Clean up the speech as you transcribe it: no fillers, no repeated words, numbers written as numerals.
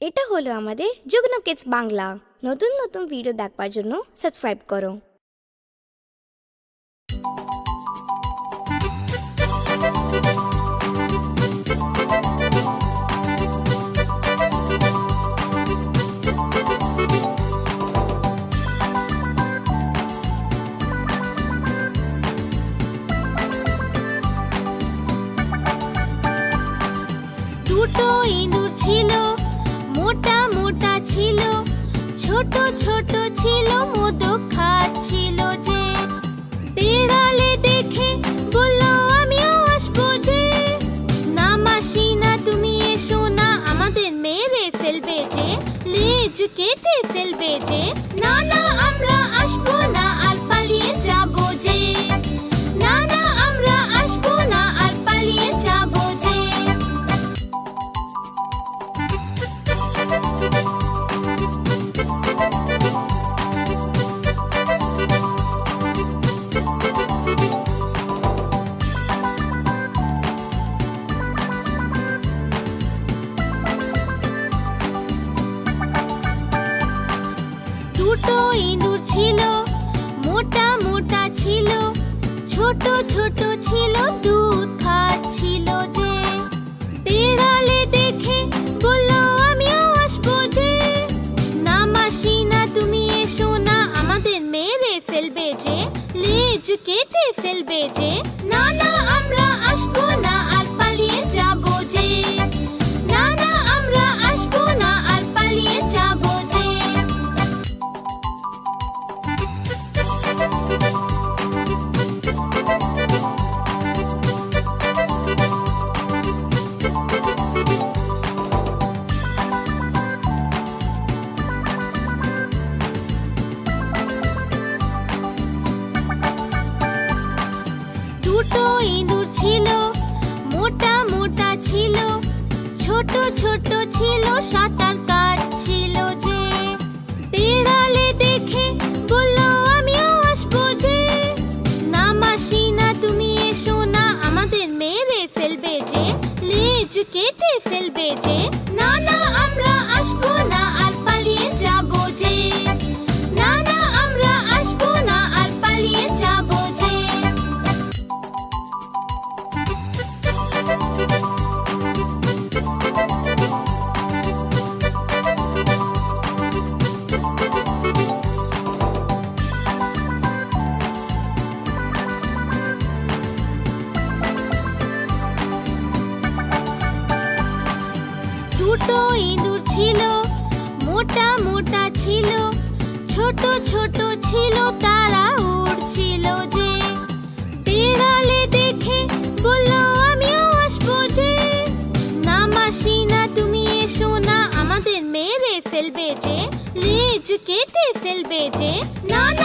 এটা হলো আমাদের যুগ্ন কিডস বাংলা। নতুন নতুন ভিডিও দেখবার জন্য সাবস্ক্রাইব করো। দুটো ইঁদুর ছিল, মোটা মোটা ছিল, ছোট ছোট ছিল, মোদক খাচ্ছিল যে। বেড়ালে দেখে বলল আমিও আসবো যে। না মাসি না, তুমি এসো না, আমাদের মেরে ফেলবে যে, লেজ কেটে ফেলবে যে। না না আমরা আসবো না, আর পালিয়ে যাবো যে। না না আমরা আসবো না, আর পালিয়ে যাবো যে। দুটো ইঁদুর ছিল, মোটা মোটা ছিল, ছোট ছোট ছিল, দুধ খাচ্ছিল যে। বেড়ালে দেখে বলল আমিও আসবো যে। না মাসি না, তুমি এসো না, আমাদের মেরে ফেলবে যে, লেজ কেটে ফেলবে যে। না না আমরা আসবো না, আর পালিয়ে যাবো যে। না না আমরা আসবো না, আর পালিয়ে যাবো যে। দুটো ইঁদুর ছিল, মোটা মোটা ছিল, ছোট ছোট ছিল, সাঁতার কাটছিল যে। বেড়ালে দেখে বলল আমিও আসবো যে। না মাসি না, তুমি এসো না, আমাদের মেরে ফেলবে যে, লেজ কেটে ফেলবে যে। না না আমরা আসবো না, আর পালিয়ে যাবো যে। না না আমরা আসবো না, আর পালিয়ে যাবো যে। দুটো ইঁদুর ছিল, মোটা মোটা ছিল, ছোট ছোট ছিল, তারা উড়ছিল যে। বেড়ালে দেখে বলল আমিও আসবো যে। না মাসি না, তুমি এসো না, আমাদের মেরে ফেলবে যে, লেজ কেটে ফেলবে যে। না না